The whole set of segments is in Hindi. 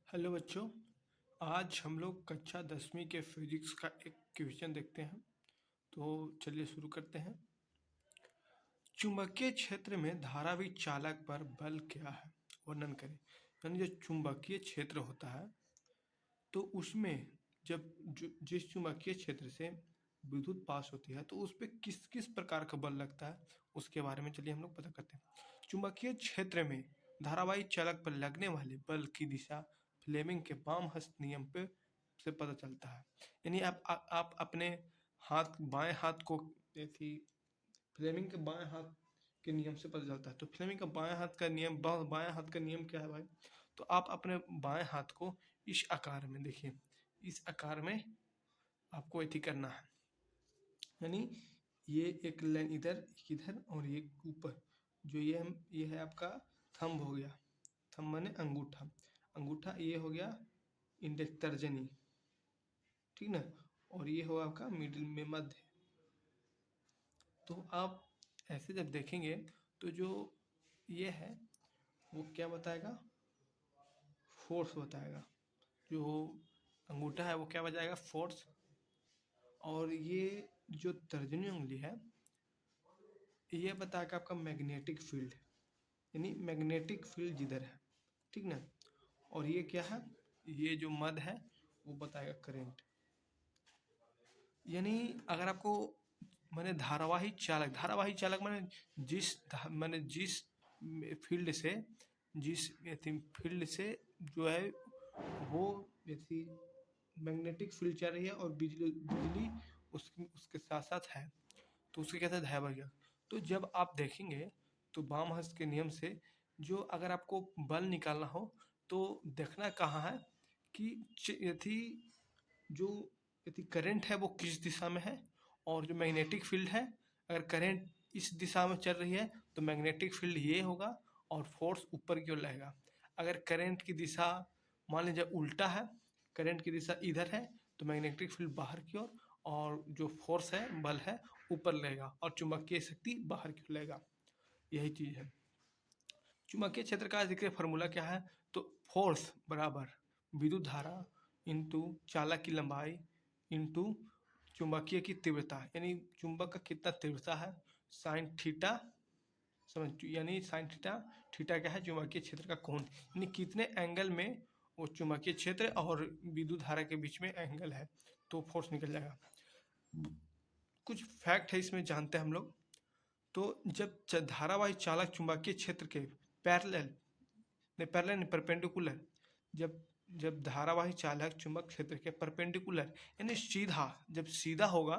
हेलो बच्चों। आज हम लोग कक्षा 10वीं के फिजिक्स का एक क्वेश्चन देखते हैं। तो चलिए शुरू करते हैं। चुंबकीय क्षेत्र में धारावी चालक पर बल क्या है, वर्णन करें। यानी जो चुंबकीय क्षेत्र होता है तो उसमें जिस चुंबकीय क्षेत्र से विद्युत पास होती है तो उस पर किस किस प्रकार का बल लगता है उसके बारे में चलिए हम लोग पता करते हैं। चुंबकीय क्षेत्र में धारावाही चालक पर लगने वाले बल की दिशा फ्लेमिंग के वाम हस्त नियम पे से पता चलता है। यानी आप अपने बाएं हाथ को ऐसी फ्लेमिंग के बाएं हाथ के नियम से पता चलता है। तो फ्लेमिंग का बाएं हाथ का नियम बाएं हाथ का नियम क्या है भाई? तो आप अपने बाएं हाथ को इस आकार में देखिए, इस आकार में आपको ऐसी करना है। यानी ये एक लाइन इधर इधर और ये ऊपर, जो ये है आपका थंब हो गया। थंब माने अंगूठा, अंगूठा ये हो गया इंडेक्स तर्जनी, ठीक ना। और ये हो आपका मिडिल में मध्य। तो आप ऐसे जब देखेंगे तो जो ये है वो क्या बताएगा, फोर्स बताएगा। जो अंगूठा है वो क्या बताएगा, फोर्स। और ये जो तर्जनी उंगली है ये बताएगा आपका मैग्नेटिक फील्ड, यानी मैग्नेटिक फील्ड जिधर है, ठीक ना। और ये क्या है, ये जो मध्य है वो बताएगा करंट। यानी अगर आपको माने धारावाही चालक माने जिस फील्ड से जिस फील्ड से जो है वो जैसी मैग्नेटिक फील्ड चल रही है और बिजली बिजली उसके साथ साथ है, तो उसके कहते हैं धारावाही। तो जब आप देखेंगे तो वाम हस्त के नियम से जो अगर आपको बल निकालना हो तो देखना कहाँ है कि यदि जो यदि करंट है वो किस दिशा में है, और जो मैग्नेटिक फील्ड है अगर करंट इस दिशा में चल रही है तो मैग्नेटिक फील्ड ये होगा और फोर्स ऊपर की ओर रहेगा। अगर करंट की दिशा मान लीजिए उल्टा है, करंट की दिशा इधर है तो मैग्नेटिक फील्ड बाहर की ओर और जो फोर्स है बल है ऊपर रहेगा और चुंबकीय शक्ति बाहर की ओर रहेगा। यही चीज़ है। चुंबकीय क्षेत्र का अधिकृत फार्मूला क्या है? तो फोर्स बराबर विद्युत धारा इंटू चालक की लंबाई इंटू चुंबकीय की तीव्रता, यानी चुंबक का कितना तीव्रता है, साइन थीटा। समझ, यानी साइन थीटा, थीटा क्या है, चुंबकीय क्षेत्र का कोण, यानी कितने एंगल में वो चुंबकीय क्षेत्र और विद्युत धारा के बीच में एंगल है तो फोर्स निकल जाएगा। कुछ फैक्ट है इसमें जानते हैं हम लोग। तो जब धारावाही चालक चुंबकीय क्षेत्र के परपेंडिकुलर, जब जब धारावाही चालक चुंबक क्षेत्र के परपेंडिकुलर यानी सीधा, जब सीधा होगा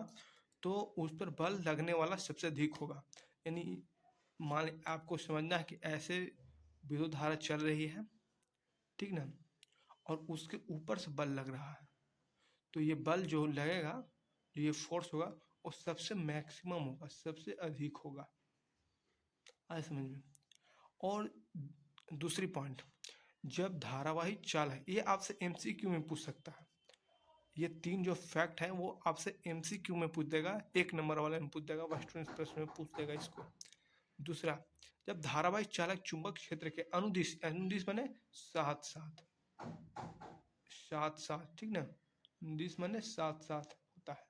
तो उस पर बल लगने वाला सबसे अधिक होगा। यानी मान आपको समझना है कि ऐसे विद्युत धारा चल रही है, ठीक ना, और उसके ऊपर से बल लग रहा है, तो ये बल जो लगेगा, जो ये फोर्स होगा वो सबसे मैक्सिमम होगा, सबसे अधिक होगा। आए समझ में। और दूसरी पॉइंट, जब धारावाही चालक, ये आपसे एमसीक्यू में पूछ सकता है। ये तीन जो फैक्ट हैं वो आपसे एमसीक्यू में पूछ देगा, एक नंबर वाले में पूछ देगा, वेस्टर्न प्रश्न में पूछ देगा इसको। दूसरा, जब धारावाही चालक चुंबक क्षेत्र के अनुदिश, अनुदिश माने साथ साथ, साथ साथ, ठीक ना, अनुदिश माने साथ साथ होता है।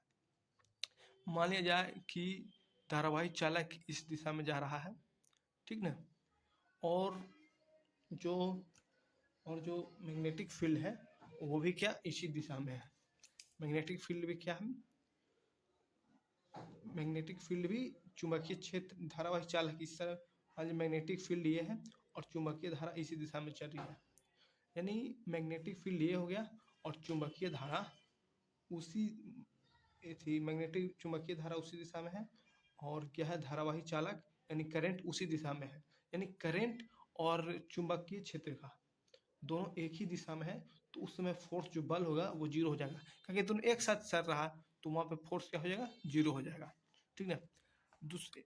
मान लिया जाए कि धारावाही चालक इस दिशा में जा रहा है, ठीक ना, और जो और जो मैग्नेटिक फील्ड है वो भी क्या इसी दिशा में है। मैग्नेटिक फील्ड भी क्या है, मैग्नेटिक फील्ड भी चुंबकीय क्षेत्र धारावाही चालक इस तरह, आज मैग्नेटिक फील्ड ये है और चुंबकीय धारा इसी दिशा में चल रही है। यानी मैग्नेटिक फील्ड ये हो गया और चुंबकीय धारा उसी थी, मैग्नेटिक चुंबकीय धारा उसी दिशा में है। और क्या है, धारावाही चालक यानी करंट उसी दिशा में है। यानी करंट और चुंबकीय क्षेत्र का दोनों एक ही दिशा में है, तो उस समय फोर्स जो बल होगा वो जीरो हो जाएगा, क्योंकि दोनों एक साथ चल रहा तो वहाँ पे फोर्स क्या हो जाएगा, जीरो हो जाएगा, ठीक ना। दूसरे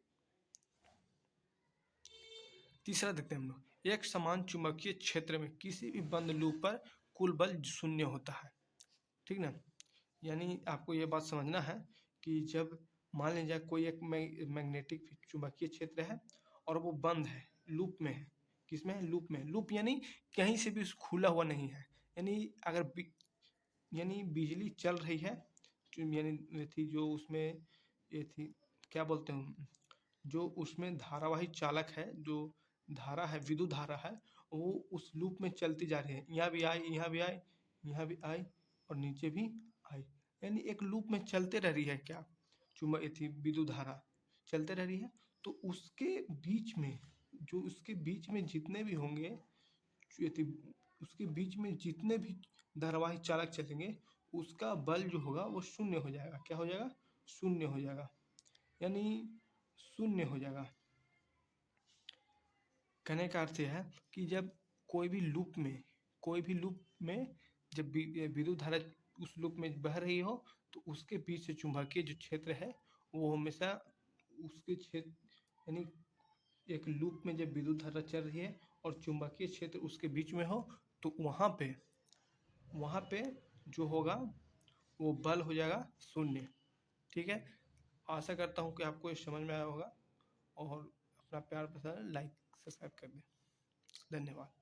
तीसरा देखते हैं हम लोग, एक समान चुंबकीय क्षेत्र में किसी भी बंद लूप पर कुल बल शून्य होता है, ठीक ना। यानी आपको ये बात समझना है कि जब मान लीजिए कोई एक मैग्नेटिक चुंबकीय क्षेत्र है और वो बंद है, लूप में है, किसमें है, लूप में। लूप यानी कहीं से भी खुला हुआ नहीं है, यानी अगर यानी बिजली चल रही है, यानी ये थी जो उसमें ये थी, क्या बोलते हैं, जो उसमें धारावाही चालक है, जो धारा है, विद्युत धारा है, वो उस लूप में चलती जा रही है, यहाँ भी आई, यहाँ भी आई, यहाँ भी आई और नीचे भी आई, यानी एक लूप में चलते रह रही है। क्या चुंबक थी विद्युत धारा चलते रह रही है, तो उसके बीच में, जो उसके बीच में जितने भी होंगे, उसके बीच में जितने भी धारावाही चालक चलेंगे, उसका बल जो होगा वो शून्य हो जाएगा। क्या हो जाएगा? शून्य हो जाएगा, यानी शून्य हो जाएगा। कहने का अर्थ यह है कि जब कोई भी लूप में जब विद्युत धारा उस लूप में बह रही हो, तो उसके बीच से चुंबकीय जो क्षेत्र है वो हमेशा उसके क्षेत्र, यानी एक लूप में जब विद्युत धारा चल रही है और चुंबकीय क्षेत्र उसके बीच में हो, तो वहाँ पे जो होगा वो बल हो जाएगा शून्य। ठीक है, आशा करता हूँ कि आपको ये समझ में आया होगा, और अपना प्यार पसंद लाइक सब्सक्राइब कर दें। धन्यवाद।